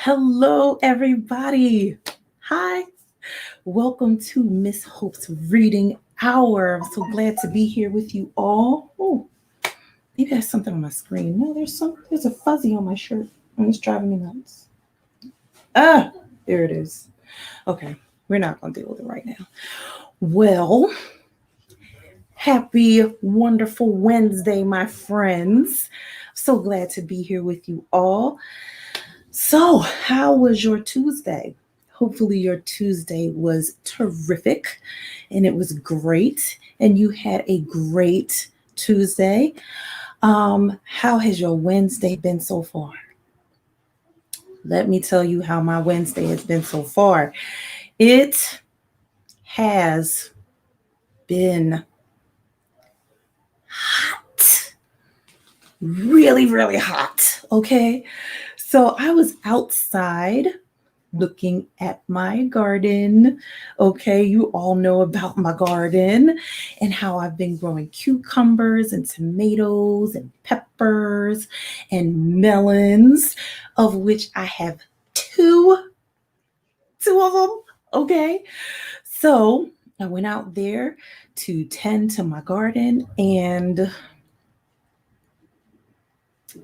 Hello, everybody. Hi. Welcome to Miss Hope's Reading Hour. I'm so glad to be here with you all. Oh, maybe there's something on my screen. No, there's a fuzzy on my shirt. And it's driving me nuts. Ah, there it is. Okay, we're not going to deal with it right now. Well, happy, wonderful Wednesday, my friends. So glad to be here with you all. So, how was your Tuesday? Hopefully, your Tuesday was terrific and it was great, and you had a great Tuesday. How has your Wednesday been so far? Let me tell you how my Wednesday has been so far. It has been hot, really, really hot. Okay. So, I was outside looking at my garden. Okay, you all know about my garden and how I've been growing cucumbers and tomatoes and peppers and melons, of which I have two, two of them. Okay, so I went out there to tend to my garden, and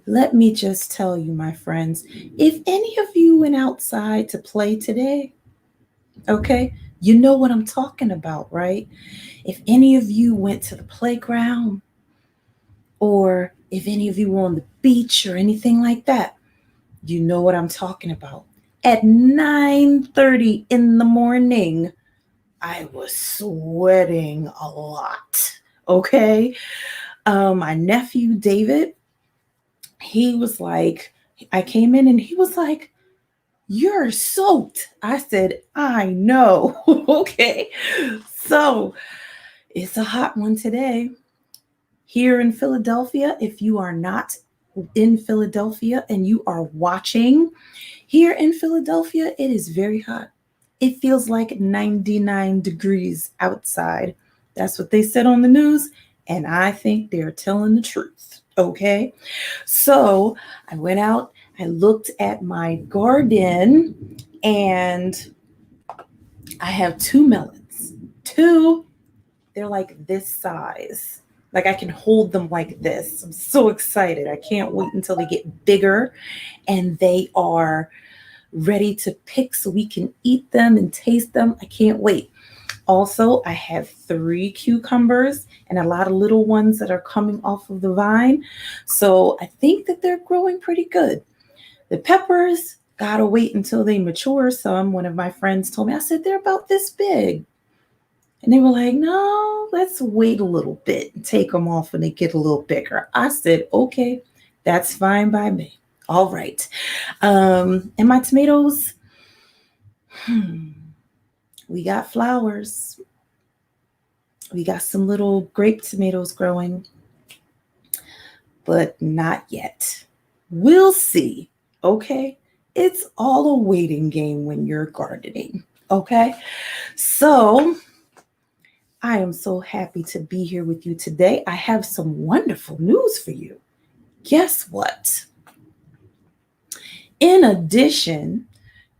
let me just tell you, my friends, if any of you went outside to play today, okay, you know what I'm talking about, right? If any of you went to the playground, or if any of you were on the beach or anything like that, you know what I'm talking about. At 9:30 in the morning, I was sweating a lot. Okay. My nephew David, he was like, I came in and he was like, "You're soaked." I said, "I know." Okay. So it's a hot one today. Here in Philadelphia, if you are not in Philadelphia and you are watching, here in Philadelphia, it is very hot. It feels like 99 degrees outside. That's what they said on the news, and I think they're telling the truth. Okay. So I went out, I looked at my garden, and I have two melons. Two, they're like this size. Like I can hold them like this. I'm so excited. I can't wait until they get bigger and they are ready to pick so we can eat them and taste them. I can't wait. Also, I have three cucumbers and a lot of little ones that are coming off of the vine. So I think that they're growing pretty good. The peppers, gotta wait until they mature. Some, one of my friends told me, I said, they're about this big. And they were like, no, let's wait a little bit and take them off when they get a little bigger. I said, okay, that's fine by me. All right. And my tomatoes, we got flowers. We got some little grape tomatoes growing, but not yet. We'll see. Okay. It's all a waiting game when you're gardening. Okay. So I am so happy to be here with you today. I have some wonderful news for you. Guess what? In addition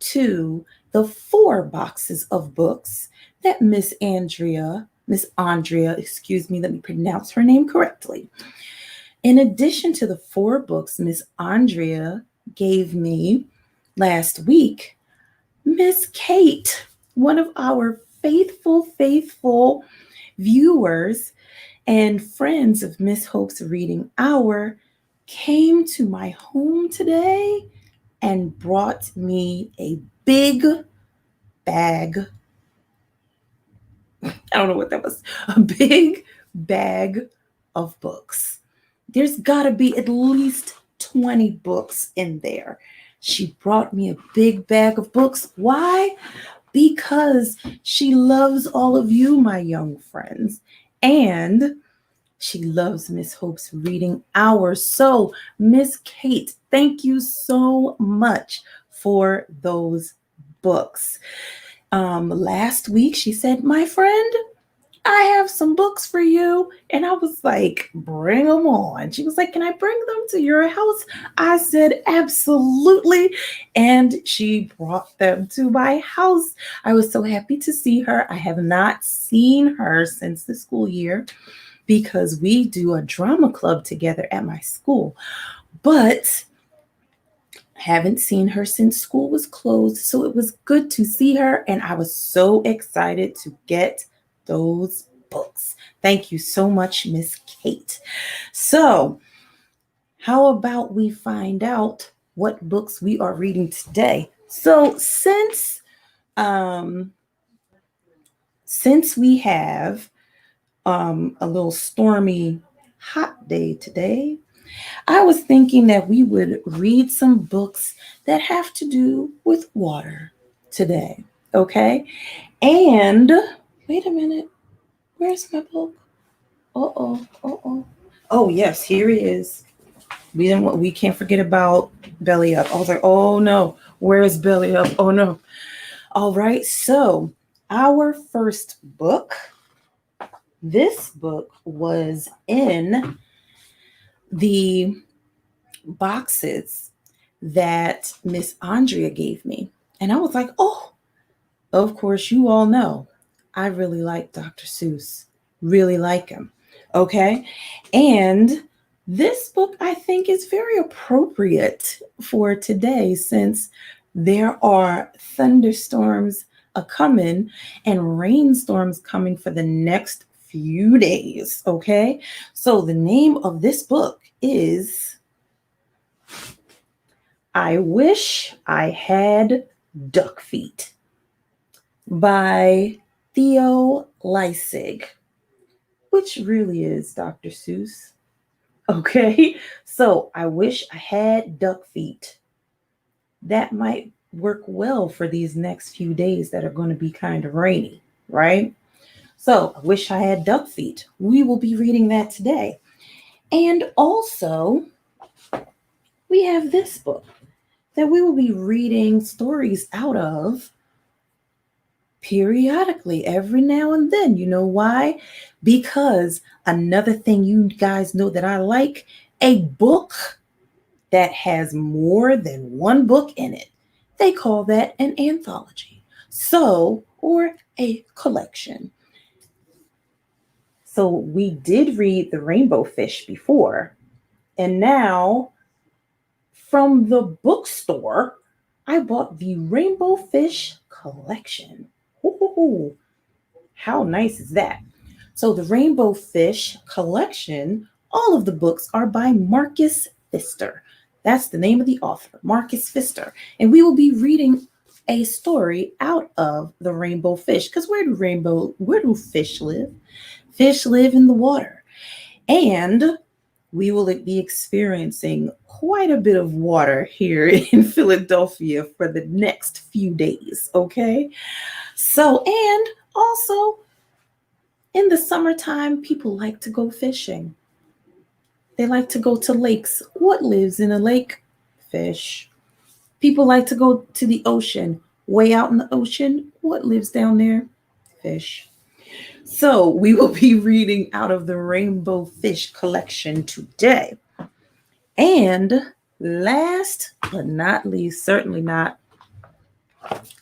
to the 4 boxes of books that Miss Andrea, excuse me, let me pronounce her name correctly. In addition to the 4 books Miss Andrea gave me last week, Miss Kate, one of our faithful viewers and friends of Miss Hope's Reading Hour, came to my home today and brought me a big bag. I don't know what that was. A big bag of books. There's got to be at least 20 books in there. She brought me a big bag of books. Why? Because she loves all of you, my young friends, and she loves Miss Hope's Reading Hour. So, Miss Kate, thank you so much for those books. Last week, she said, my friend, I have some books for you. And I was like, bring them on. She was like, can I bring them to your house? I said, absolutely. And she brought them to my house. I was so happy to see her. I have not seen her since the school year because we do a drama club together at my school. But haven't seen her since school was closed, so it was good to see her, and I was so excited to get those books. Thank you so much, Miss Kate. So, how about we find out what books we are reading today? So, um, since we have a little stormy, hot day today, I was thinking that we would read some books that have to do with water today. Okay. And wait a minute. Where's my book? Uh oh. Uh oh. Oh yes, here it is. We can't forget about Belly Up. I was like, oh no, where's Belly Up? Oh no. All right. So our first book. This book was in the boxes that Miss Andrea gave me. And I was like, oh, of course, you all know I really like Dr. Seuss, really like him. Okay. And this book, I think, is very appropriate for today since there are thunderstorms a coming and rainstorms coming for the next few days. Okay. So the name of this book is I Wish I Had Duck Feet by Theo Leisig, which really is Dr. Seuss. Okay, so I wish I had duck feet. That might work well for these next few days that are going to be kind of rainy, right? So I wish I had duck feet. We will be reading that today. And also, we have this book that we will be reading stories out of periodically every now and then. You know why? Because another thing you guys know that I like, a book that has more than one book in it. They call that an anthology. So, or a collection. So we did read The Rainbow Fish before, and now from the bookstore, I bought the Rainbow Fish collection. Ooh, how nice is that? So, the Rainbow Fish collection, all of the books are by Marcus Pfister. That's the name of the author, Marcus Pfister. And we will be reading a story out of the Rainbow Fish. Because where do fish live? Fish live in the water. And we will be experiencing quite a bit of water here in Philadelphia for the next few days. Okay. So, and also, in the summertime, people like to go fishing. They like to go to lakes. What lives in a lake? Fish. People like to go to the ocean. Way out in the ocean, what lives down there? Fish. So we will be reading out of the Rainbow Fish collection today. And last but not least, certainly not,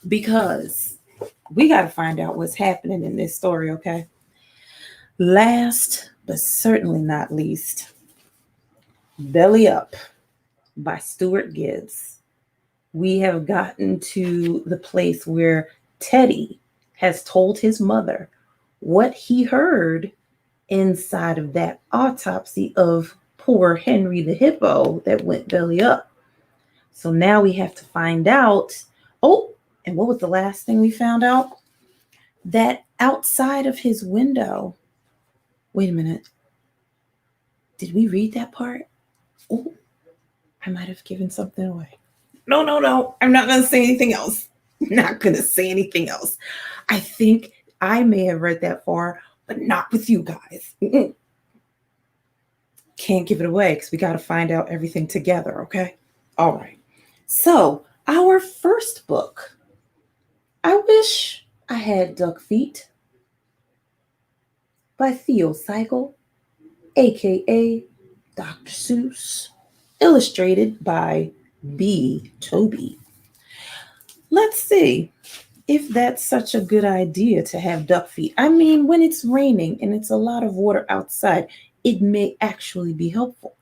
because we got to find out what's happening in this story, okay? Last but certainly not least, Belly Up by Stuart Gibbs. We have gotten to the place where Teddy has told his mother what he heard inside of that autopsy of poor Henry the Hippo that went belly up. So now we have to find out. Oh, and what was the last thing we found out? That outside of his window, wait a minute. Did we read that part? Oh, I might have given something away. No, no, no. I'm not going to say anything else. I'm not going to say anything else. I think I may have read that far, but not with you guys. Can't give it away because we got to find out everything together, okay? All right. So, our first book, I Wish I Had Duck Feet, by Theo Seigel, aka Dr. Seuss, illustrated by B. Toby. Let's see if that's such a good idea to have duck feet. I mean, when it's raining and it's a lot of water outside, it may actually be helpful.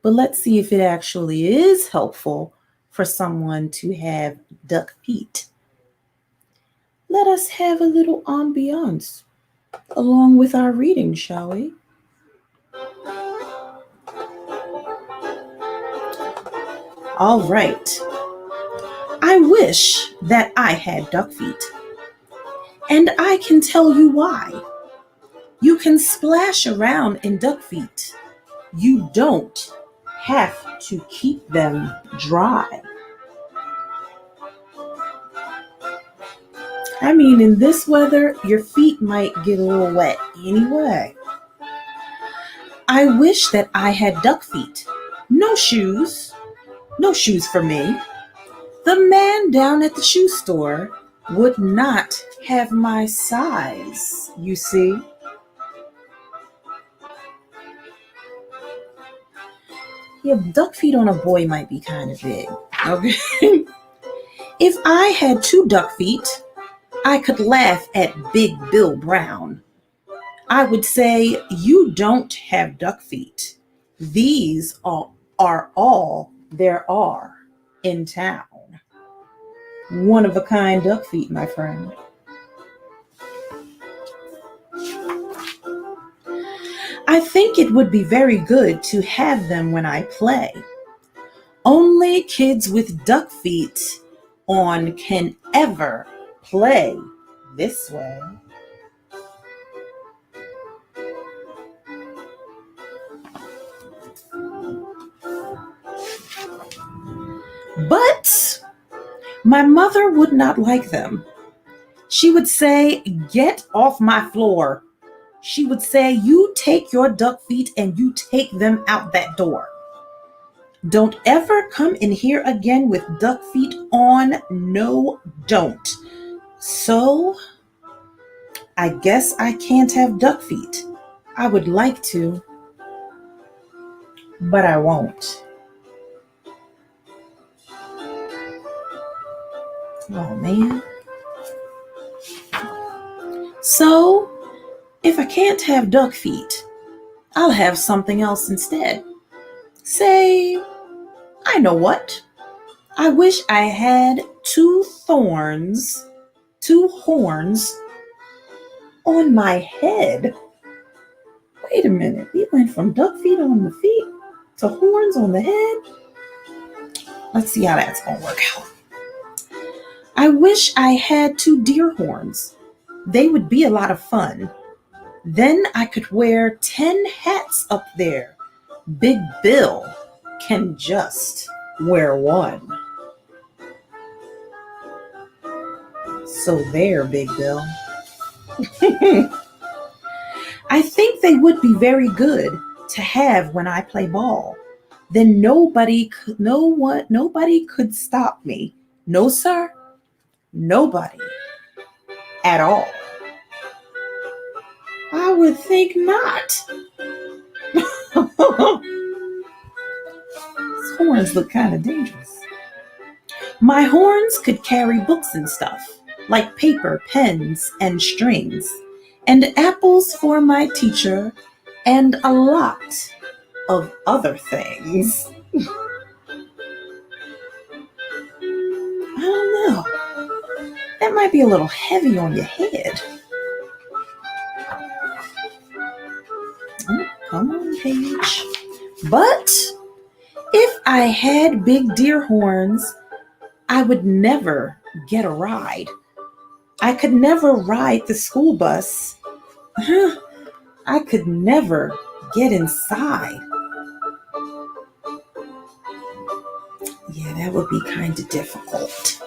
But let's see if it actually is helpful for someone to have duck feet. Let us have a little ambiance along with our reading, shall we? All right. I wish that I had duck feet. And I can tell you why. You can splash around in duck feet. You don't have to keep them dry. I mean, in this weather, your feet might get a little wet anyway. I wish that I had duck feet. No shoes. No shoes for me. The man down at the shoe store would not have my size, you see. Yeah, duck feet on a boy might be kind of big. Okay. If I had two duck feet, I could laugh at Big Bill Brown. I would say, you don't have duck feet. These are all there are in town. One of a kind duck feet, my friend. I think it would be very good to have them when I play. Only kids with duck feet on can ever play this way. But my mother would not like them. She would say, "Get off my floor." She would say, "You take your duck feet and you take them out that door. Don't ever come in here again with duck feet on. No, don't." So, I guess I can't have duck feet. I would like to, but I won't. Oh, man. So, if I can't have duck feet, I'll have something else instead. Say, I know what. I wish I had two horns on my head. Wait a minute, we went from duck feet on the feet to horns on the head. Let's see how that's gonna work out. I wish I had two deer horns. They would be a lot of fun. Then I could wear 10 hats up there. Big Bill can just wear one. So there, Big Bill. I think they would be very good to have when I play ball. Then nobody could stop me. No, sir. Nobody at all. I would think not. His horns look kind of dangerous. My horns could carry books and stuff, like paper, pens, and strings, and apples for my teacher, and a lot of other things. I don't know. That might be a little heavy on your head. Oh, come on, Paige. But if I had big deer horns, I would never get a ride. I could never ride the school bus. I could never get inside. Yeah, that would be kind of difficult.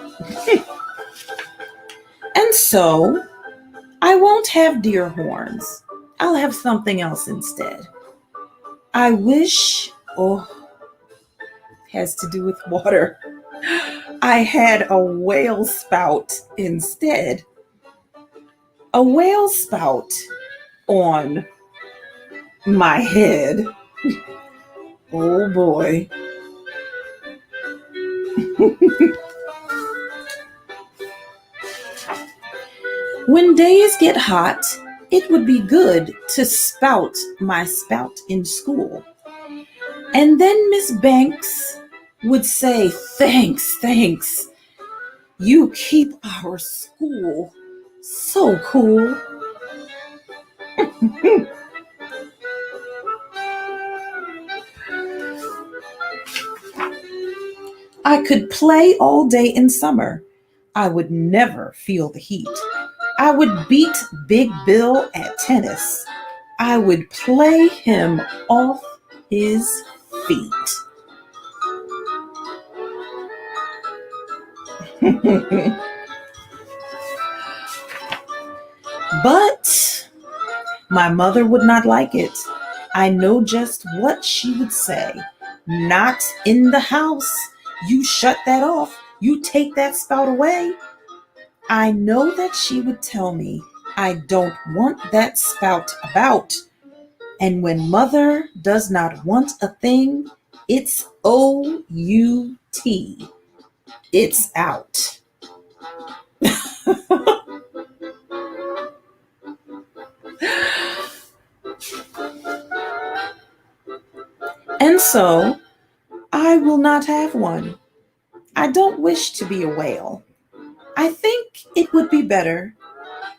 And so, I won't have deer horns. I'll have something else instead. I wish, it has to do with water. I had a whale spout instead. A whale spout on my head. Oh boy. When days get hot, it would be good to spout my spout in school. And then Miss Banks would say, "Thanks, thanks. You keep our school so cool." I could play all day in summer. I would never feel the heat. I would beat Big Bill at tennis. I would play him off his feet. But my mother would not like it. I know just what she would say. "Not in the house. You shut that off. You take that spout away." I know that she would tell me I don't want that spout about. And when mother does not want a thing, it's OUT. It's out. And so I will not have one. I don't wish to be a whale. I think it would be better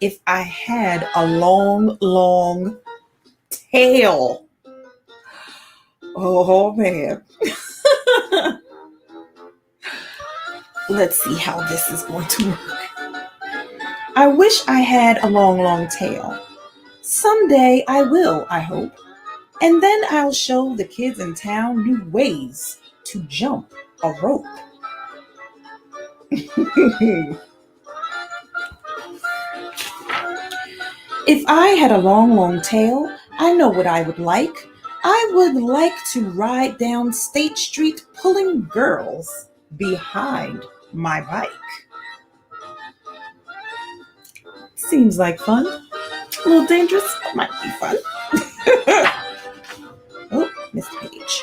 if I had a long, long tail. Oh man. Let's see how this is going to work. I wish I had a long, long tail. Someday I will, I hope. And then I'll show the kids in town new ways to jump a rope. If I had a long, long tail, I know what I would like. I would like to ride down State Street pulling girls behind my bike. Seems like fun. A little dangerous, but might be fun. Oh, missed page.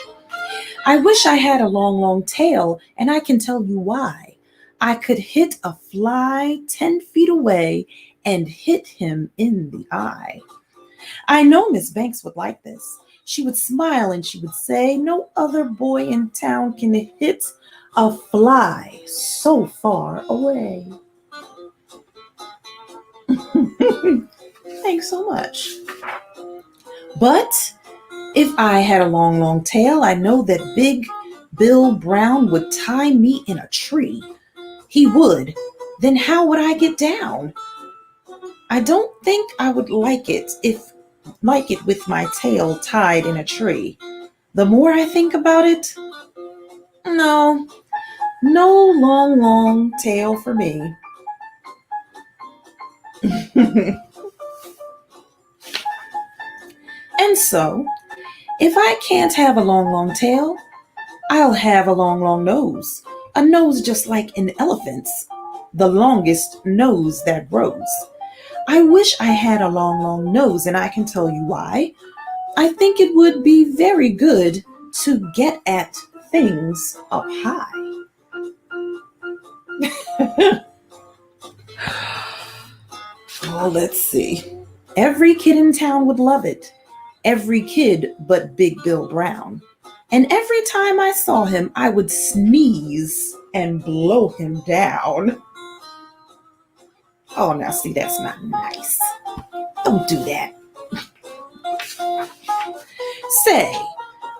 I wish I had a long, long tail, and I can tell you why. I could hit a fly 10 feet away and hit him in the eye. I know Miss Banks would like this. She would smile and she would say, "No other boy in town can hit a fly so far away." Thanks so much. But if I had a long, long tail, I know that Big Bill Brown would tie me in a tree. He would. Then how would I get down? I don't think I would like it with my tail tied in a tree. The more I think about it, no long, long tail for me. And so, if I can't have a long, long tail, I'll have a long, long nose. A nose just like an elephant's, the longest nose that grows. I wish I had a long, long nose, and I can tell you why. I think it would be very good to get at things up high. Oh, let's see. Every kid in town would love it. Every kid but Big Bill Brown. And every time I saw him, I would sneeze and blow him down. Oh, now see, that's not nice. Don't do that. Say,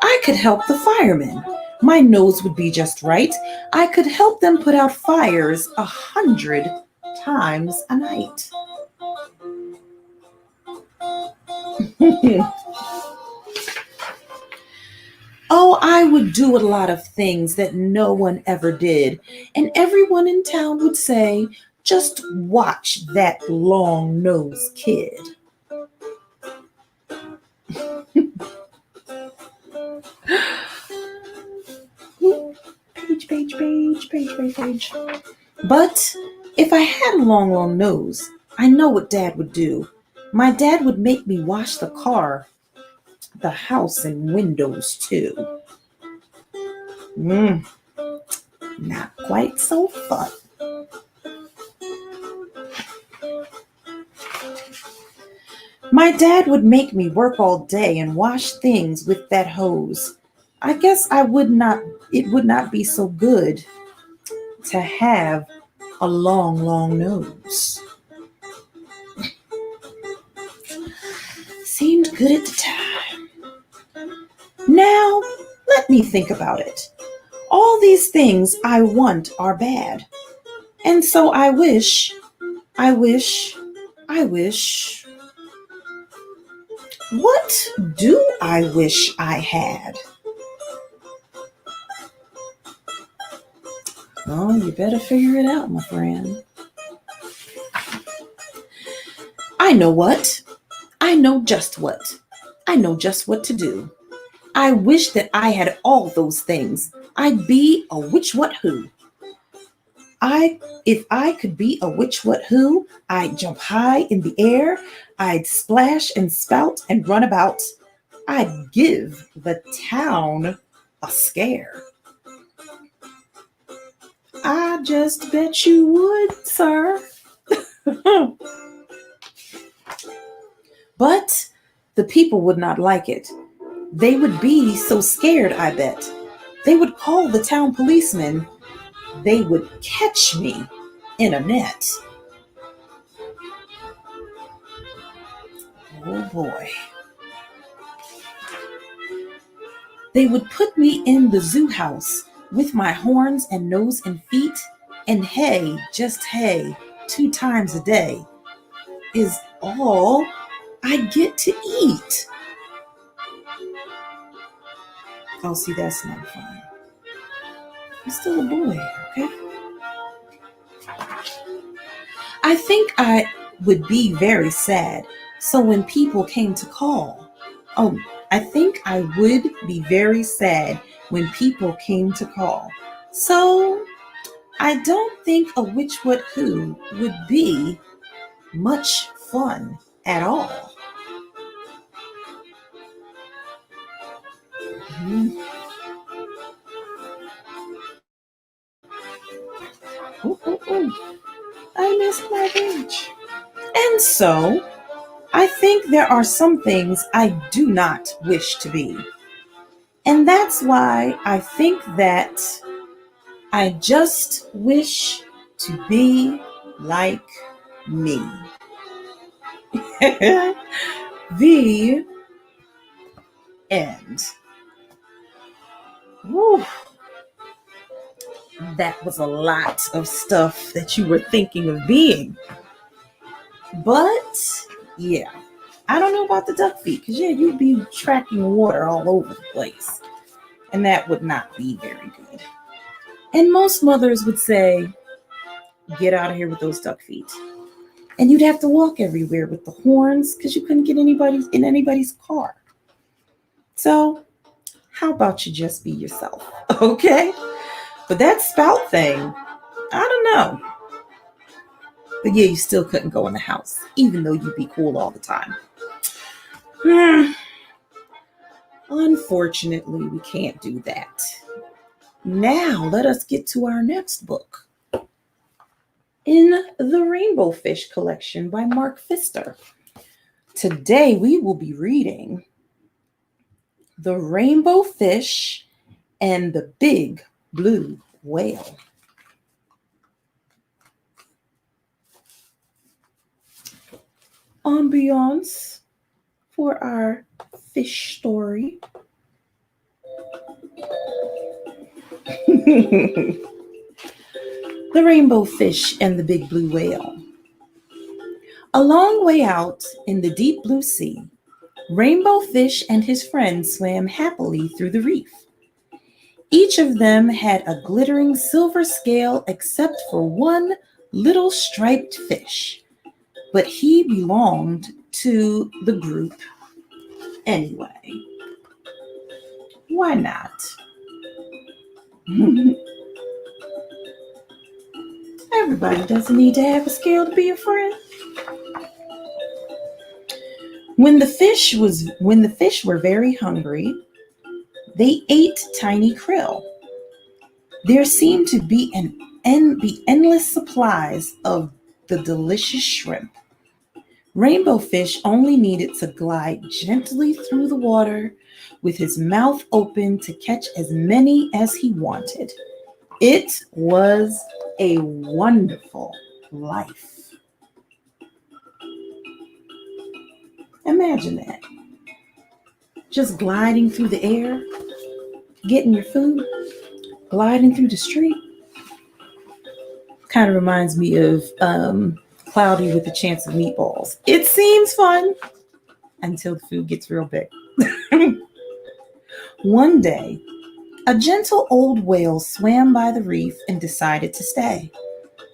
I could help the firemen. My nose would be just right. I could help them put out fires 100 times a night. Oh, I would do a lot of things that no one ever did. And everyone in town would say, "Just watch that long-nosed kid." Page. But if I had a long, long nose, I know what Dad would do. My dad would make me wash the car, the house, and windows too. Mm, not quite so fun. My dad would make me work all day and wash things with that hose. I guess it would not be so good to have a long, long nose. Seemed good at the time. Now, let me think about it. All these things I want are bad. And so I wish, I wish. What do I wish I had? Oh, you better figure it out, my friend. I know what. I know just what. I know just what to do. I wish that I had all those things. I'd be a which what who. If I could be a which what who, I'd jump high in the air, I'd splash and spout and run about. I'd give the town a scare. I just bet you would, sir. But the people would not like it. They would be so scared, I bet. They would call the town policeman. They would catch me in a net. Oh boy. They would put me in the zoo house with my horns and nose and feet, and hay, just hay, 2 times a day, is all I get to eat. Oh, see, that's not fun. I'm still a boy, okay? I think I would be very sad. So when people came to call, oh, I think I would be very sad when people came to call. So I don't think a which what who would be much fun at all. Mhm. Ooh, ooh, ooh. I missed my bench. And so I think there are some things I do not wish to be. And that's why I think that I just wish to be like me. The end. Woo, that was a lot of stuff that you were thinking of being. But yeah, I don't know about the duck feet because yeah, you'd be tracking water all over the place. And that would not be very good. And most mothers would say, get out of here with those duck feet. And you'd have to walk everywhere with the horns because you couldn't get anybody in anybody's car. So how about you just be yourself? Okay? But that spout thing, I don't know. But yeah, you still couldn't go in the house, even though you'd be cool all the time. Unfortunately, we can't do that. Now, let us get to our next book. In the Rainbow Fish collection by Mark Pfister. Today, we will be reading The Rainbow Fish and the Big Blue Whale. Ambiance for our fish story. The Rainbow Fish and the Big Blue Whale. A long way out in the deep blue sea, Rainbow Fish and his friends swam happily through the reef. Each of them had a glittering silver scale except for one little striped fish, but he belonged to the group anyway. Why not? Everybody doesn't need to have a scale to be a friend. When the fish were very hungry, they ate tiny krill. There seemed to be endless supplies of the delicious shrimp. Rainbow Fish only needed to glide gently through the water with his mouth open to catch as many as he wanted. It was a wonderful life. Imagine that. Just gliding through the air, getting your food, gliding through the street. Kind of reminds me of Cloudy with a Chance of Meatballs. It seems fun until the food gets real big. One day, a gentle old whale swam by the reef and decided to stay.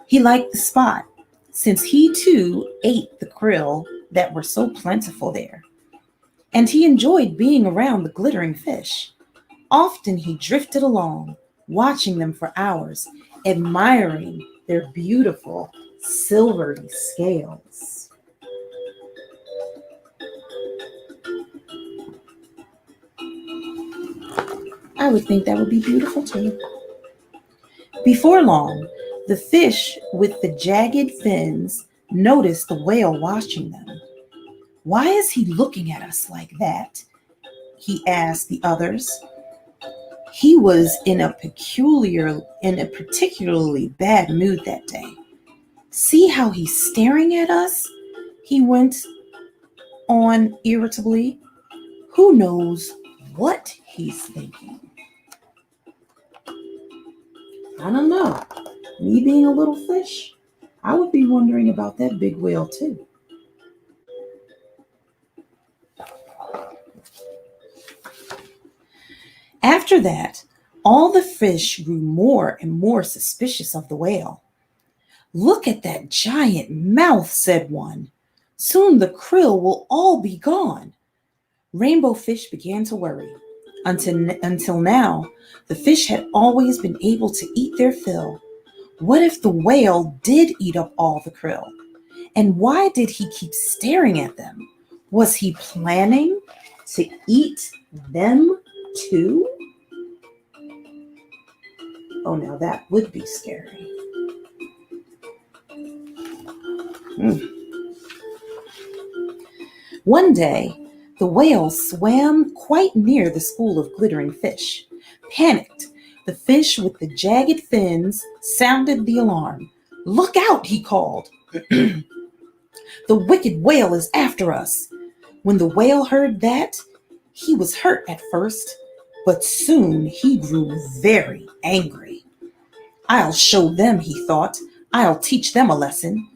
He liked the spot since he too ate the krill that were so plentiful there, and he enjoyed being around the glittering fish. Often he drifted along, watching them for hours, admiring their beautiful silvery scales. I would think that would be beautiful too. Before long, the fish with the jagged fins noticed the whale watching them. "Why is he looking at us like that?" he asked the others. He was in a particularly bad mood that day. "See how he's staring at us?" he went on irritably. "Who knows what he's thinking?" I don't know. Me being a little fish, I would be wondering about that big whale too. After that, all the fish grew more and more suspicious of the whale. "Look at that giant mouth," said one. "Soon the krill will all be gone." Rainbow Fish began to worry. Until now, the fish had always been able to eat their fill. What if the whale did eat up all the krill? And why did he keep staring at them? Was he planning to eat them too? Oh, now that would be scary. Mm. One day, the whale swam quite near the school of glittering fish. Panicked, the fish with the jagged fins sounded the alarm. "Look out," he called. "The wicked whale is after us." When the whale heard that, he was hurt at first, but soon he grew very angry. "I'll show them," he thought. "I'll teach them a lesson."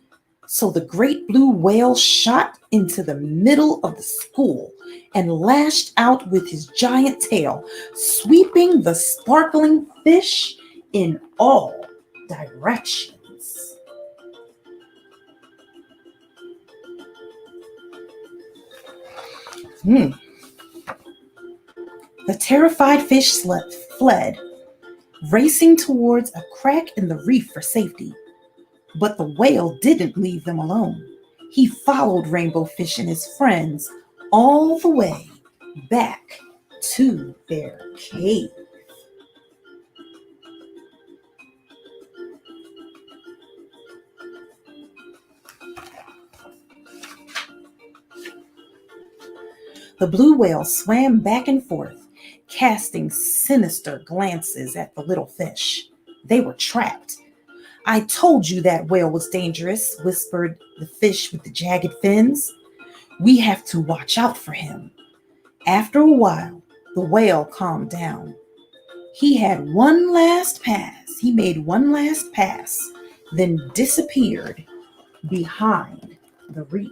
So the great blue whale shot into the middle of the school and lashed out with his giant tail, sweeping the sparkling fish in all directions. Hmm. The terrified fish fled, racing towards a crack in the reef for safety. But the whale didn't leave them alone. He followed Rainbow Fish and his friends all the way back to their cave. The blue whale swam back and forth, casting sinister glances at the little fish. They were trapped. "I told you that whale was dangerous," whispered the fish with the jagged fins. "We have to watch out for him." After a while, the whale calmed down. He made one last pass, then disappeared behind the reef.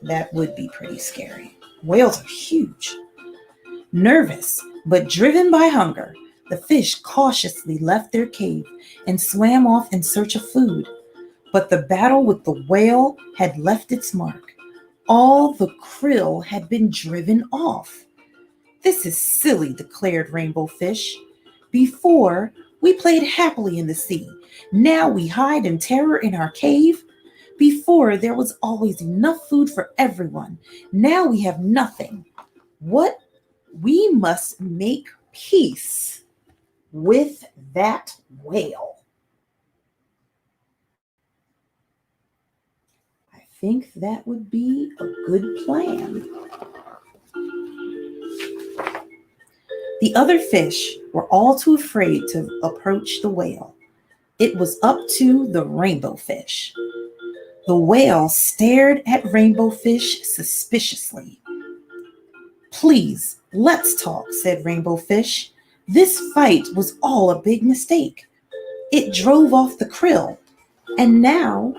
That would be pretty scary. Whales are huge. Nervous, but driven by hunger, the fish cautiously left their cave and swam off in search of food. But the battle with the whale had left its mark. All the krill had been driven off. "This is silly," declared Rainbow Fish. "Before, We played happily in the sea. Now we hide in terror in our cave. Before, there was always enough food for everyone. Now we have nothing. What we must make peace with that whale. I think that would be a good plan. The other fish were all too afraid to approach the whale. It was up to the rainbow fish. The whale stared at Rainbow Fish suspiciously. Please, let's talk, said Rainbow Fish. This fight was all a big mistake. It drove off the krill, and now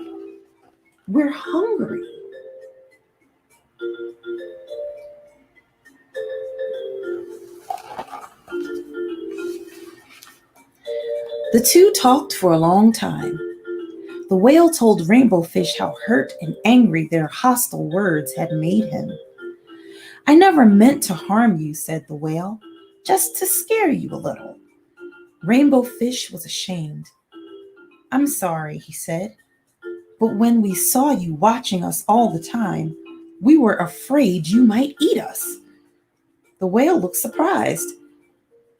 we're hungry. The two talked for a long time. The whale told Rainbow Fish how hurt and angry their hostile words had made him. I never meant to harm you, said the whale, just to scare you a little. Rainbow Fish was ashamed. I'm sorry, he said, but when we saw you watching us all the time, we were afraid you might eat us. The whale looked surprised.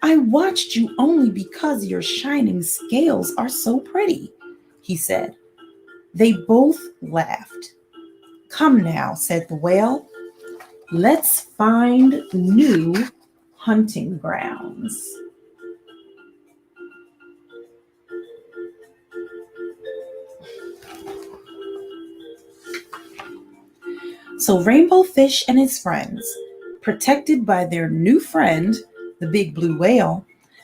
I watched you only because your shining scales are so pretty, he said. They both laughed. Come now, said the whale. Let's find new hunting grounds. So Rainbow Fish and his friends, protected by their new friend, the big blue whale,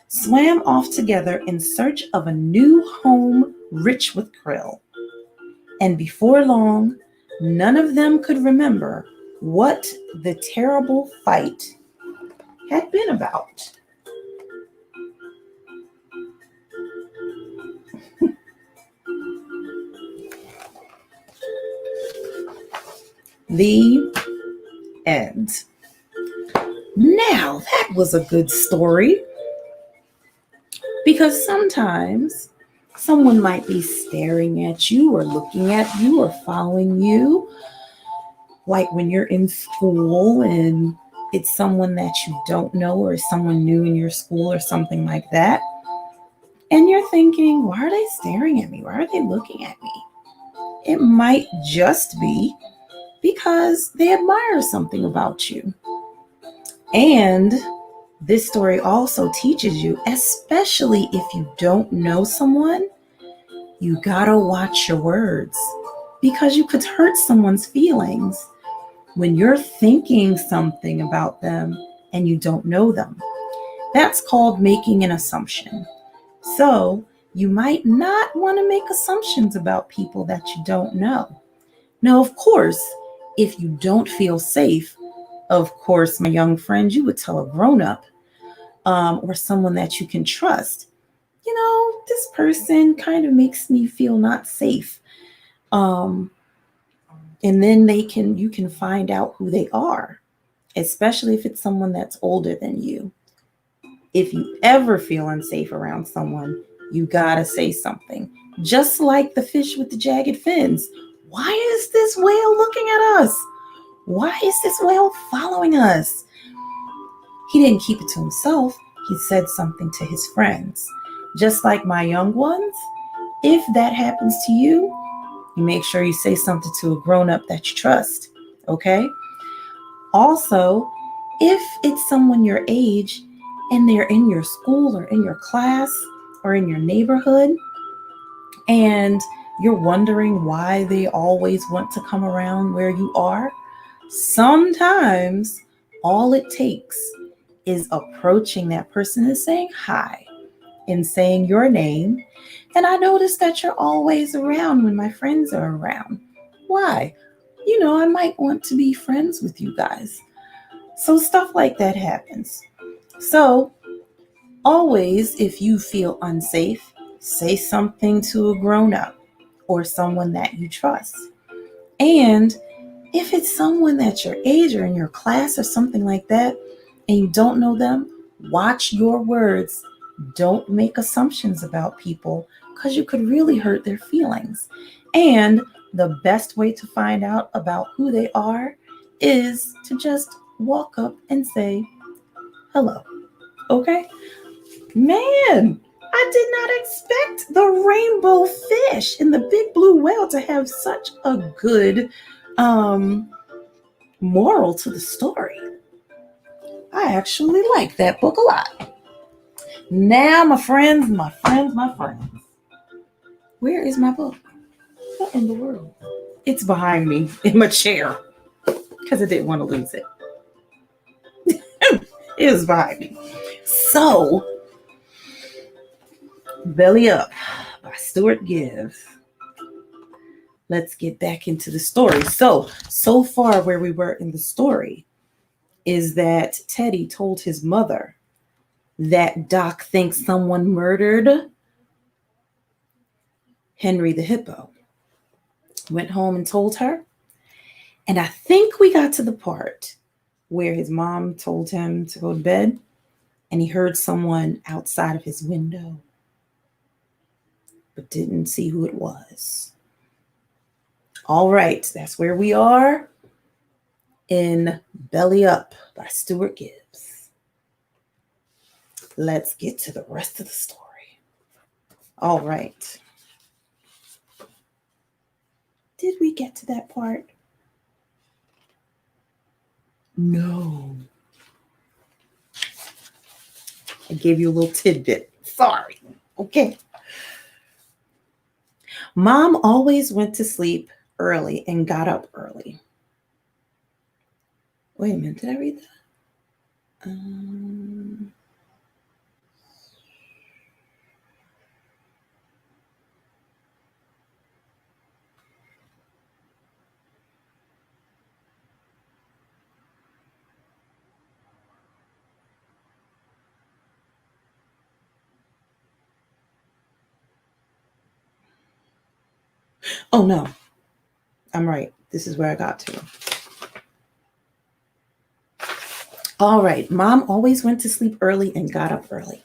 swam off together in search of a new home rich with krill. And before long, none of them could remember what the terrible fight had been about. The end. Now, that was a good story, because sometimes someone might be staring at you or looking at you or following you, like when you're in school and it's someone that you don't know or someone new in your school or something like that. And you're thinking, why are they staring at me? Why are they looking at me? It might just be because they admire something about you. And this story also teaches you, especially if you don't know someone, you gotta watch your words, because you could hurt someone's feelings when you're thinking something about them and you don't know them. That's called making an assumption. So you might not want to make assumptions about people that you don't know. Now, of course, if you don't feel safe, of course, my young friend, you would tell a grown-up or someone that you can trust, you know, this person kind of makes me feel not safe. And then you can find out who they are, especially if it's someone that's older than you. If you ever feel unsafe around someone, you gotta say something. Just like the fish with the jagged fins. Why is this whale looking at us? Why is this whale following us? He didn't keep it to himself. He said something to his friends. Just like my young ones, if that happens to you, you make sure you say something to a grown-up that you trust, okay? Also, if it's someone your age and they're in your school or in your class or in your neighborhood, and you're wondering why they always want to come around where you are, sometimes all it takes is approaching that person and saying hi and saying your name. And I notice that you're always around when my friends are around. Why? You know, I might want to be friends with you guys. So stuff like that happens. So always, if you feel unsafe, say something to a grown-up or someone that you trust. And if it's someone that's your age or in your class or something like that, and you don't know them, watch your words, Don't make assumptions about people because you could really hurt their feelings. And the best way to find out about who they are is to just walk up and say hello. Okay? Man, I did not expect the rainbow fish and the big blue whale to have such a good um, moral to the story. I actually like that book a lot. Now, my friends, where is my book? What in the world? It's behind me in my chair because I didn't want to lose it. It was behind me. So, Belly Up by Stuart Gibbs. Let's get back into the story. So far where we were in the story is that Teddy told his mother that Doc thinks someone murdered Henry the Hippo. Went home and told her. And I think we got to the part where his mom told him to go to bed and he heard someone outside of his window, but didn't see who it was. All right, that's where we are in Belly Up by Stuart Gibbs. Let's get to the rest of the story. All right. Did we get to that part? No. I gave you a little tidbit. Sorry. Okay. Mom always went to sleep early and got up early. Wait a minute, did I read that? Oh no, I'm right. This is where I got to. All right, Mom always went to sleep early and got up early.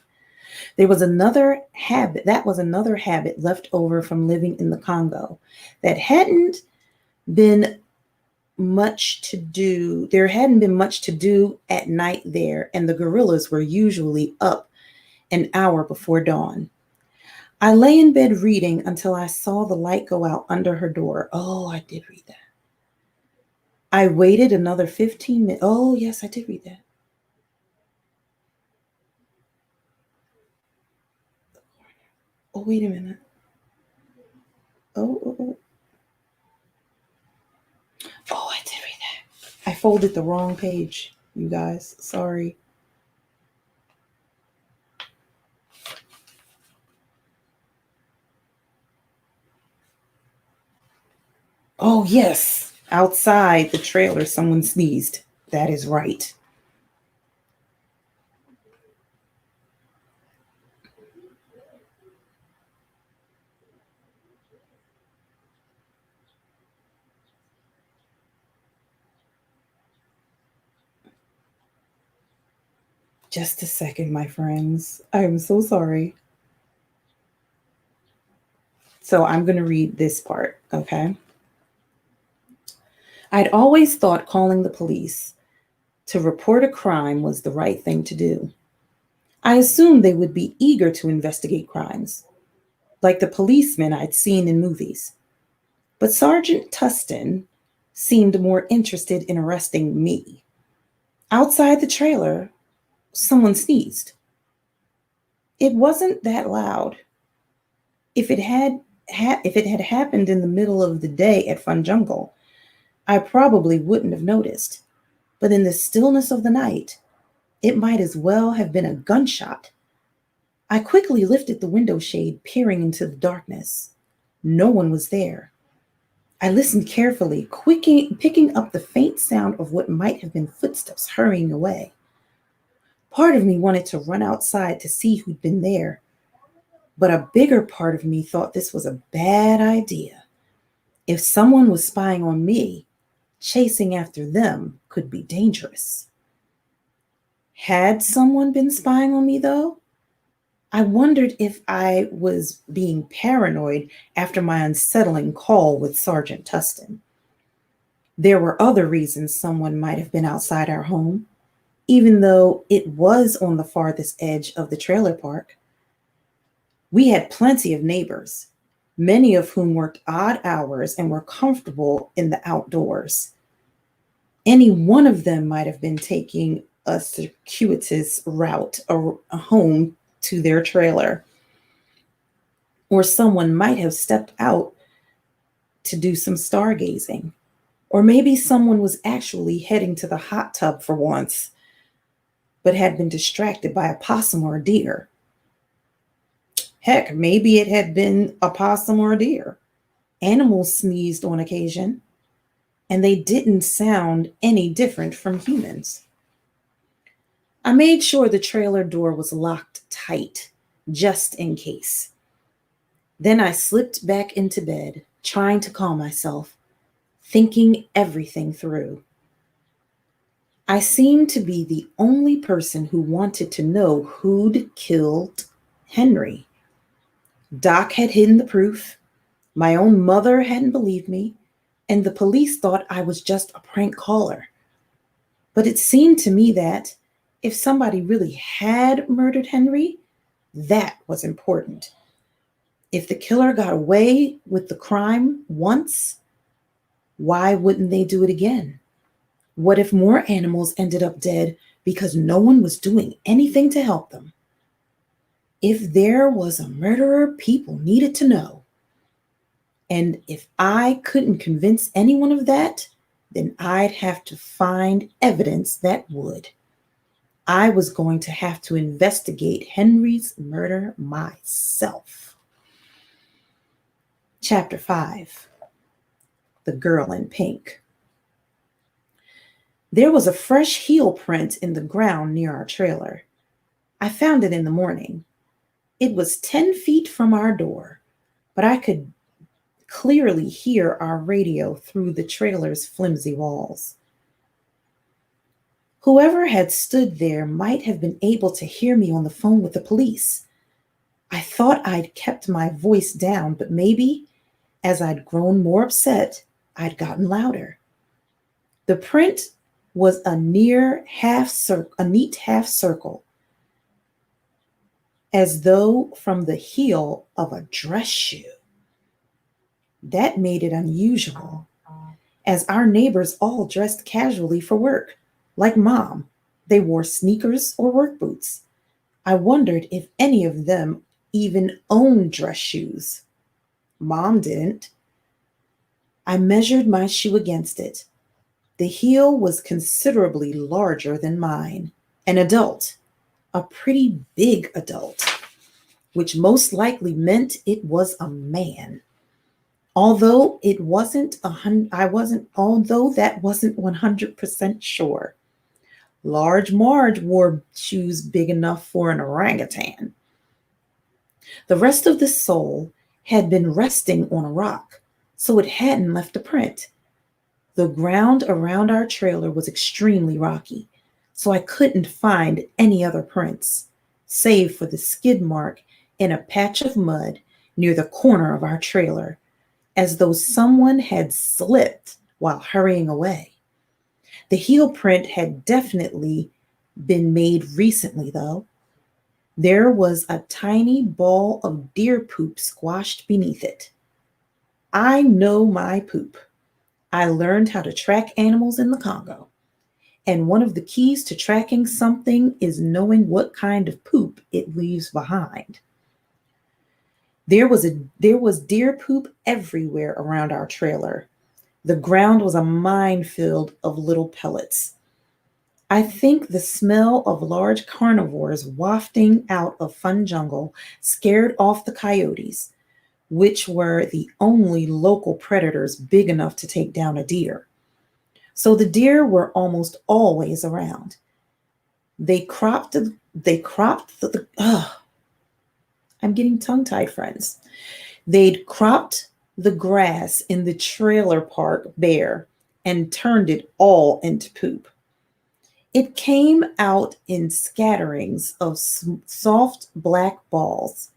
There was another habit, that was another habit left over from living in the Congo that hadn't been much to do. There hadn't been much to do at night there, and the gorillas were usually up an hour before dawn. I lay in bed reading until I saw the light go out under her door. Oh, I did read that. I waited another 15 minutes. Oh, yes, I did read that. Oh, wait a minute. Oh. Oh, I did read that. I folded the wrong page, you guys. Sorry. Oh, yes. Outside the trailer, someone sneezed. That is right. Just a second, my friends. I'm so sorry. So I'm going to read this part, okay? I'd always thought calling the police to report a crime was the right thing to do. I assumed they would be eager to investigate crimes, like the policemen I'd seen in movies. But Sergeant Tustin seemed more interested in arresting me. Outside the trailer, someone sneezed. It wasn't that loud. If it had happened in the middle of the day at Fun Jungle, I probably wouldn't have noticed. But in the stillness of the night, it might as well have been a gunshot. I quickly lifted the window shade, peering into the darkness. No one was there. I listened carefully, picking up the faint sound of what might have been footsteps hurrying away. Part of me wanted to run outside to see who'd been there, but a bigger part of me thought this was a bad idea. If someone was spying on me, chasing after them could be dangerous. Had someone been spying on me, though? I wondered if I was being paranoid after my unsettling call with Sergeant Tustin. There were other reasons someone might have been outside our home, even though it was on the farthest edge of the trailer park. We had plenty of neighbors, many of whom worked odd hours and were comfortable in the outdoors. Any one of them might have been taking a circuitous route home to their trailer, or someone might have stepped out to do some stargazing, or maybe someone was actually heading to the hot tub for once, but had been distracted by a possum or a deer. Heck, maybe it had been a possum or a deer. Animals sneezed on occasion, and they didn't sound any different from humans. I made sure the trailer door was locked tight, just in case. Then I slipped back into bed, trying to calm myself, thinking everything through. I seemed to be the only person who wanted to know who'd killed Henry. Doc had hidden the proof, my own mother hadn't believed me, and the police thought I was just a prank caller. But it seemed to me that if somebody really had murdered Henry, that was important. If the killer got away with the crime once, why wouldn't they do it again? What if more animals ended up dead because no one was doing anything to help them? If there was a murderer, people needed to know. And if I couldn't convince anyone of that, then I'd have to find evidence that would. I was going to have to investigate Henry's murder myself. Chapter 5. The Girl in Pink. There was a fresh heel print in the ground near our trailer. I found it in the morning. It was 10 feet from our door, but I could clearly hear our radio through the trailer's flimsy walls. Whoever had stood there might have been able to hear me on the phone with the police. I thought I'd kept my voice down, but maybe, as I'd grown more upset, I'd gotten louder. The print was a neat half circle, as though from the heel of a dress shoe. That made it unusual, as our neighbors all dressed casually for work, like Mom. They wore sneakers or work boots. I wondered if any of them even owned dress shoes. Mom didn't. I measured my shoe against it. The heel was considerably larger than mine, an adult, a pretty big adult, which most likely meant it was a man. Although that wasn't 100% sure. Large Marge wore shoes big enough for an orangutan. The rest of the sole had been resting on a rock, so it hadn't left a print. The ground around our trailer was extremely rocky, so I couldn't find any other prints, save for the skid mark in a patch of mud near the corner of our trailer, as though someone had slipped while hurrying away. The heel print had definitely been made recently, though. There was a tiny ball of deer poop squashed beneath it. I know my poop. I learned how to track animals in the Congo. And one of the keys to tracking something is knowing what kind of poop it leaves behind. There was deer poop everywhere around our trailer. The ground was a minefield of little pellets. I think the smell of large carnivores wafting out of Fun Jungle scared off the coyotes, which were the only local predators big enough to take down a deer. So the deer were almost always around. I'm getting tongue-tied, friends. They'd cropped the grass in the trailer park bare and turned it all into poop. It came out in scatterings of soft black balls,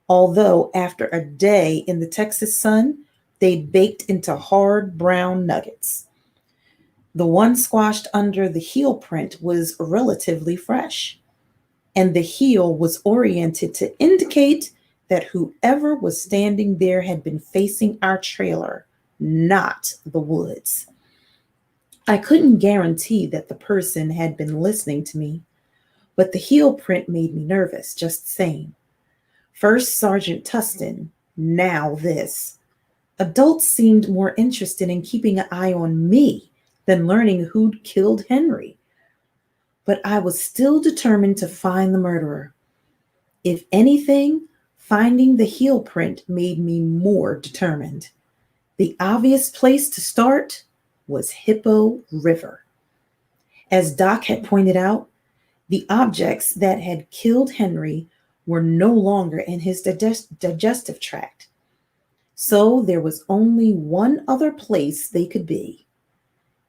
although after a day in the Texas sun, they'd baked into hard brown nuggets. The one squashed under the heel print was relatively fresh, and the heel was oriented to indicate that whoever was standing there had been facing our trailer, not the woods. I couldn't guarantee that the person had been listening to me, but the heel print made me nervous just the same. First Sergeant Tustin, now this. Adults seemed more interested in keeping an eye on me than learning who'd killed Henry. But I was still determined to find the murderer. If anything, finding the heel print made me more determined. The obvious place to start was Hippo River. As Doc had pointed out, the objects that had killed Henry were no longer in his digestive tract. So there was only one other place they could be.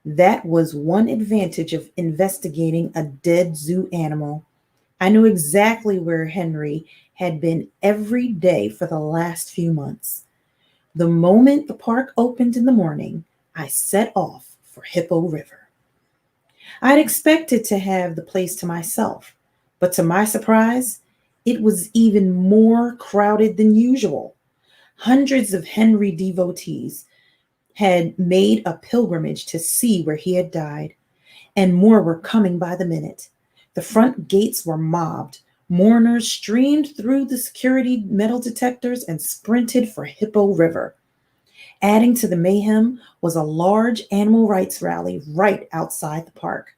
That was one advantage of investigating a dead zoo animal. I knew exactly where Henry had been every day for the last few months. The moment the park opened in the morning, I set off for Hippo River. I'd expected to have the place to myself, but to my surprise, it was even more crowded than usual. Hundreds of Henry devotees had made a pilgrimage to see where he had died, and more were coming by the minute. The front gates were mobbed. Mourners streamed through the security metal detectors and sprinted for Hippo River. Adding to the mayhem was a large animal rights rally right outside the park.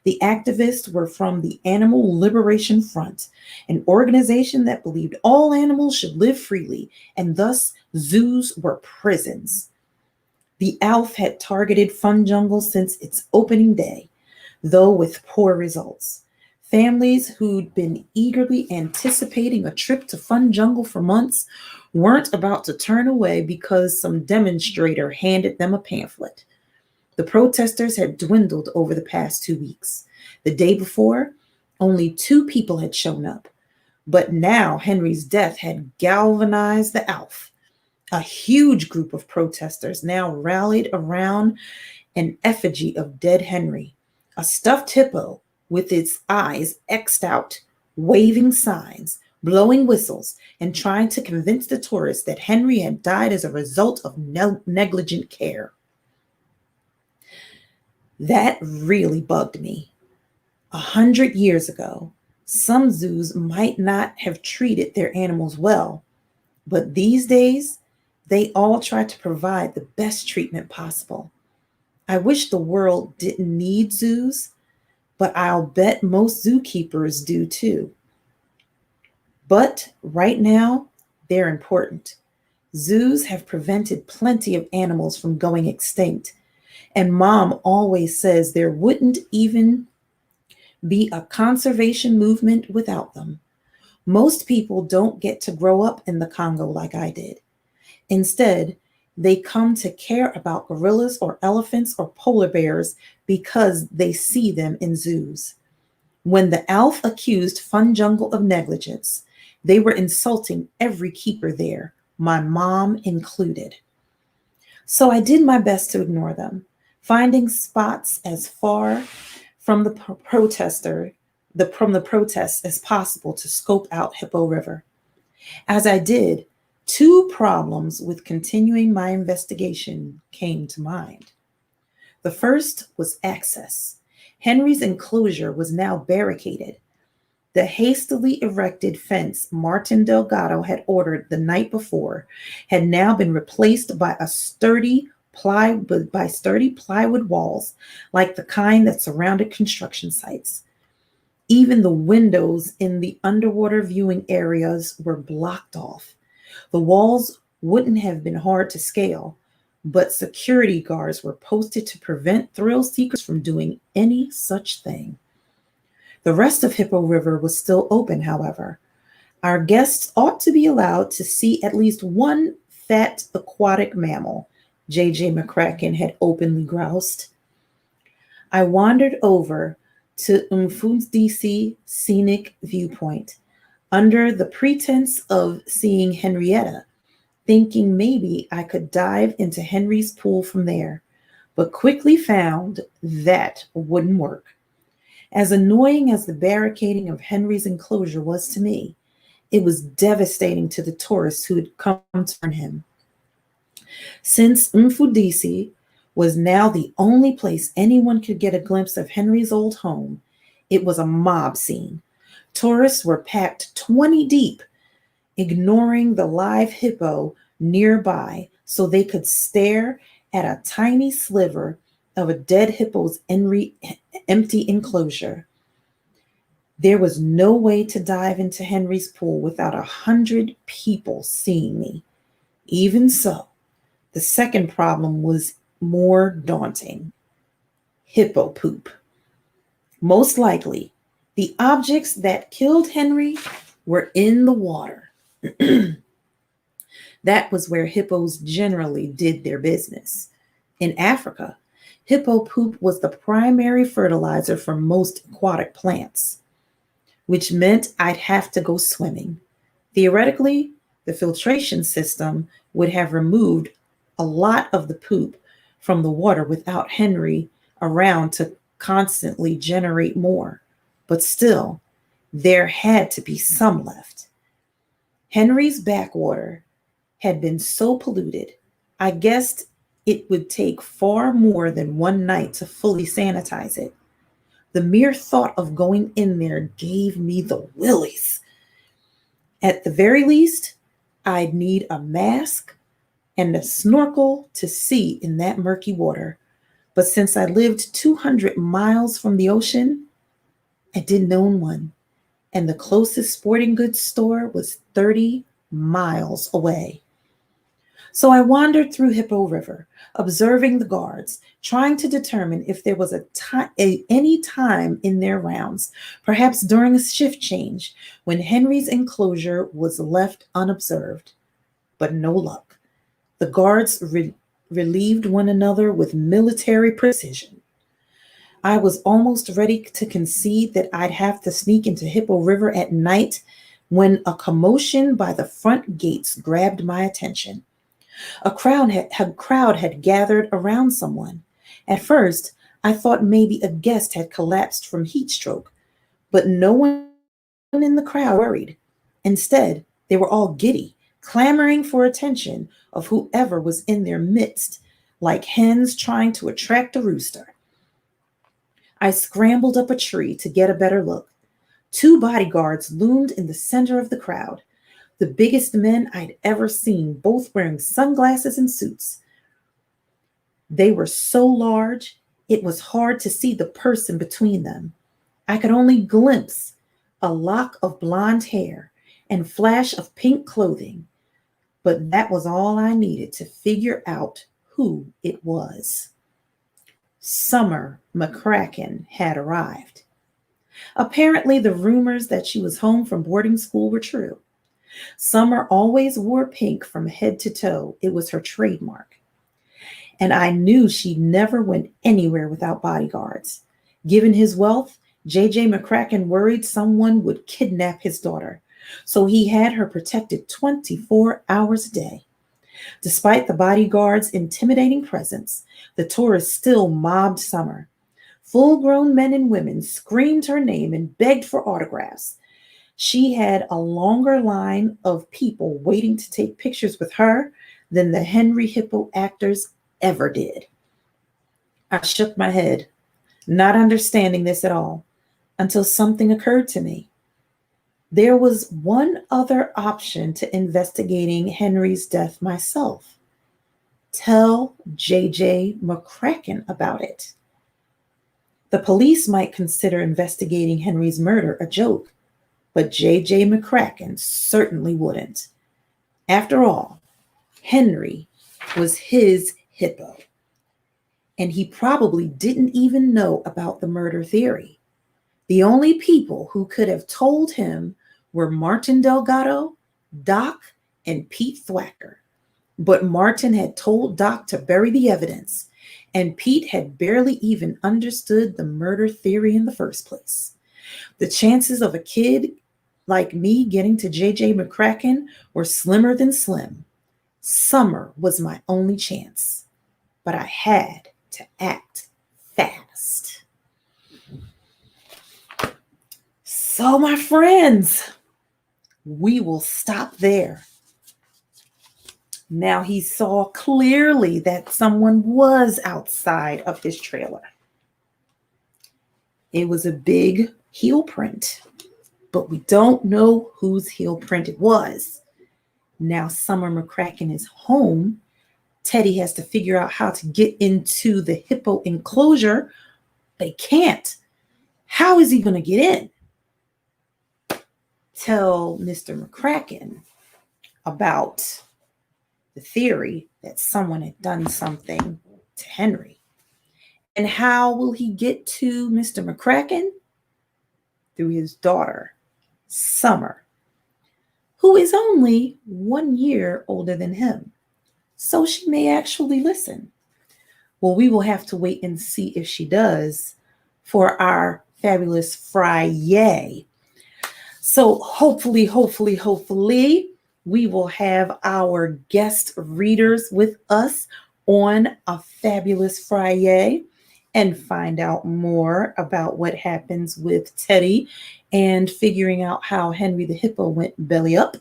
The activists were from the Animal Liberation Front, an organization that believed all animals should live freely, and thus zoos were prisons. The ALF had targeted Fun Jungle since its opening day, though with poor results. Families who'd been eagerly anticipating a trip to Fun Jungle for months weren't about to turn away because some demonstrator handed them a pamphlet. The protesters had dwindled over the past 2 weeks. The day before, only 2 people had shown up. But now Henry's death had galvanized the ALF. A huge group of protesters now rallied around an effigy of dead Henry, a stuffed hippo with its eyes X'd out, waving signs, blowing whistles, and trying to convince the tourists that Henry had died as a result of negligent care. That really bugged me. 100 years ago, some zoos might not have treated their animals well, but these days, they all try to provide the best treatment possible. I wish the world didn't need zoos, but I'll bet most zookeepers do too. But right now, they're important. Zoos have prevented plenty of animals from going extinct, and Mom always says there wouldn't even be a conservation movement without them. Most people don't get to grow up in the Congo like I did. Instead, they come to care about gorillas or elephants or polar bears because they see them in zoos. When the ALF accused Fun Jungle of negligence, they were insulting every keeper there, my mom included. So I did my best to ignore them, finding spots as far from the protests as possible to scope out Hippo River. As I did, 2 problems with continuing my investigation came to mind. The first was access. Henry's enclosure was now barricaded. The hastily erected fence Martin Delgado had ordered the night before had now been replaced by sturdy plywood walls like the kind that surrounded construction sites. Even the windows in the underwater viewing areas were blocked off. The walls wouldn't have been hard to scale, but security guards were posted to prevent thrill seekers from doing any such thing. The rest of Hippo River was still open, however. Our guests ought to be allowed to see at least one fat aquatic mammal, J.J. McCracken had openly groused. I wandered over to Mfundisi Scenic Viewpoint under the pretense of seeing Henrietta, thinking maybe I could dive into Henry's pool from there, but quickly found that wouldn't work. As annoying as the barricading of Henry's enclosure was to me, it was devastating to the tourists who had come to learn him. Since Mfudisi was now the only place anyone could get a glimpse of Henry's old home, it was a mob scene. Tourists were packed 20 deep, ignoring the live hippo nearby so they could stare at a tiny sliver of a dead hippo's empty enclosure. There was no way to dive into Henry's pool without 100 people seeing me. Even so, the second problem was more daunting: hippo poop. Most likely, the objects that killed Henry were in the water. That was where hippos generally did their business. In Africa, hippo poop was the primary fertilizer for most aquatic plants, which meant I'd have to go swimming. Theoretically, the filtration system would have removed a lot of the poop from the water without Henry around to constantly generate more. But still, there had to be some left. Henry's backwater had been so polluted, I guessed it would take far more than one night to fully sanitize it. The mere thought of going in there gave me the willies. At the very least, I'd need a mask and a snorkel to see in that murky water. But since I lived 200 miles from the ocean, I didn't own one. And the closest sporting goods store was 30 miles away. So I wandered through Hippo River, observing the guards, trying to determine if there was any time in their rounds, perhaps during a shift change, when Henry's enclosure was left unobserved. But no luck. The guards relieved one another with military precision. I was almost ready to concede that I'd have to sneak into Hippo River at night when a commotion by the front gates grabbed my attention. A crowd had gathered around someone. At first, I thought maybe a guest had collapsed from heat stroke, but no one in the crowd worried. Instead, they were all giddy, clamoring for attention of whoever was in their midst, like hens trying to attract a rooster. I scrambled up a tree to get a better look. 2 bodyguards loomed in the center of the crowd, the biggest men I'd ever seen, both wearing sunglasses and suits. They were so large, it was hard to see the person between them. I could only glimpse a lock of blonde hair and flash of pink clothing, but that was all I needed to figure out who it was. Summer McCracken had arrived. Apparently, the rumors that she was home from boarding school were true. Summer always wore pink from head to toe. It was her trademark. And I knew she never went anywhere without bodyguards. Given his wealth, J.J. McCracken worried someone would kidnap his daughter, so he had her protected 24 hours a day. Despite the bodyguard's intimidating presence, the tourists still mobbed Summer. Full-grown men and women screamed her name and begged for autographs. She had a longer line of people waiting to take pictures with her than the Henry Hippo actors ever did. I shook my head, not understanding this at all, until something occurred to me. There was one other option to investigating Henry's death myself. Tell J.J. McCracken about it. The police might consider investigating Henry's murder a joke, but J.J. McCracken certainly wouldn't. After all, Henry was his hippo, and he probably didn't even know about the murder theory. The only people who could have told him were Martin Delgado, Doc, and Pete Thwacker. But Martin had told Doc to bury the evidence, and Pete had barely even understood the murder theory in the first place. The chances of a kid like me getting to JJ McCracken were slimmer than slim. Summer was my only chance, but I had to act fast. So, my friends, we will stop there. Now he saw clearly that someone was outside of his trailer. It was a big heel print, but we don't know whose heel print it was. Now Summer McCracken is home. Teddy has to figure out how to get into the hippo enclosure. They can't. How is he going to get in? Tell Mr. McCracken about the theory that someone had done something to Henry. And how will he get to Mr. McCracken? Through his daughter, Summer, who is only 1 year older than him. So she may actually listen. Well, we will have to wait and see if she does for our fabulous Friday. So hopefully, we will have our guest readers with us on a fabulous Friday and find out more about what happens with Teddy and figuring out how Henry the Hippo went belly up.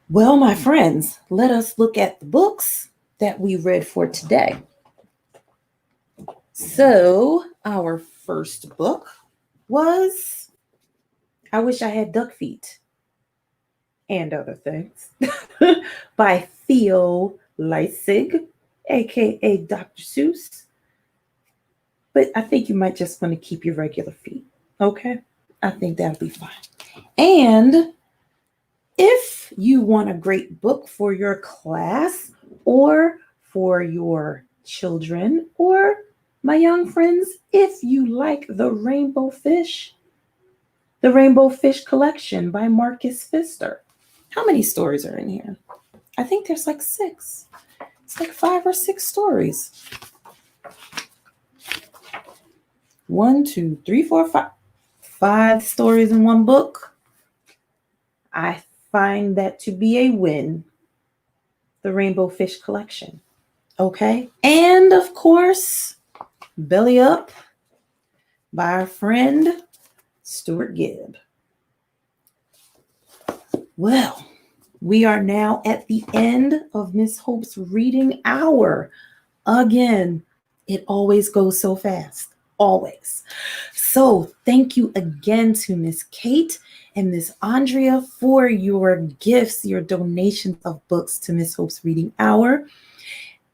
Well, my friends, let us look at the books that we read for today. So our first book was I Wish I Had Duck Feet and Other Things by Theo Leissig, aka Dr. Seuss. But I think you might just want to keep your regular feet. Okay? I think that'll be fine. And if you want a great book for your class or for your children or my young friends, if you like The Rainbow Fish Collection by Marcus Pfister. How many stories are in here? I think there's like 6. It's like 5 or 6 stories. 1, 2, 3, 4, 5. 5 stories in one book. I find that to be a win. The Rainbow Fish Collection. Okay. And of course, Belly Up by our friend Stuart Gibb. Well, we are now at the end of Miss Hope's reading hour. Again, it always goes so fast. Always. So thank you again to Miss Kate and Miss Andrea for your gifts, your donations of books to Miss Hope's Reading Hour.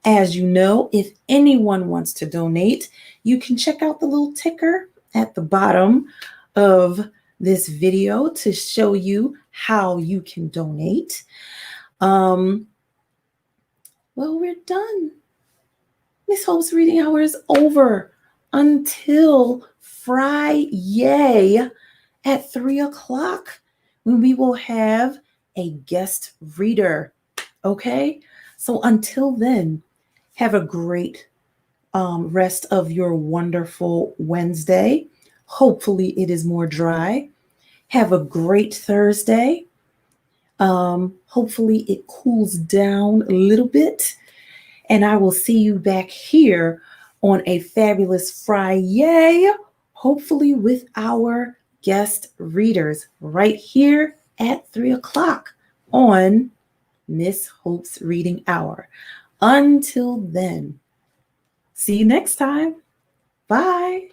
As you know, if anyone wants to donate, you can check out the little ticker at the bottom of this video to show you how you can donate. Well, we're done. Miss Hope's Reading Hour is over until Friday at 3 o'clock when we will have a guest reader. Okay? So until then, have a great rest of your wonderful Wednesday. Hopefully it is more dry. Have a great Thursday. Hopefully it cools down a little bit. And I will see you back here on a fabulous Friday, hopefully with our guest readers right here at 3 o'clock on Miss Hope's Reading Hour. Until then, see you next time. Bye.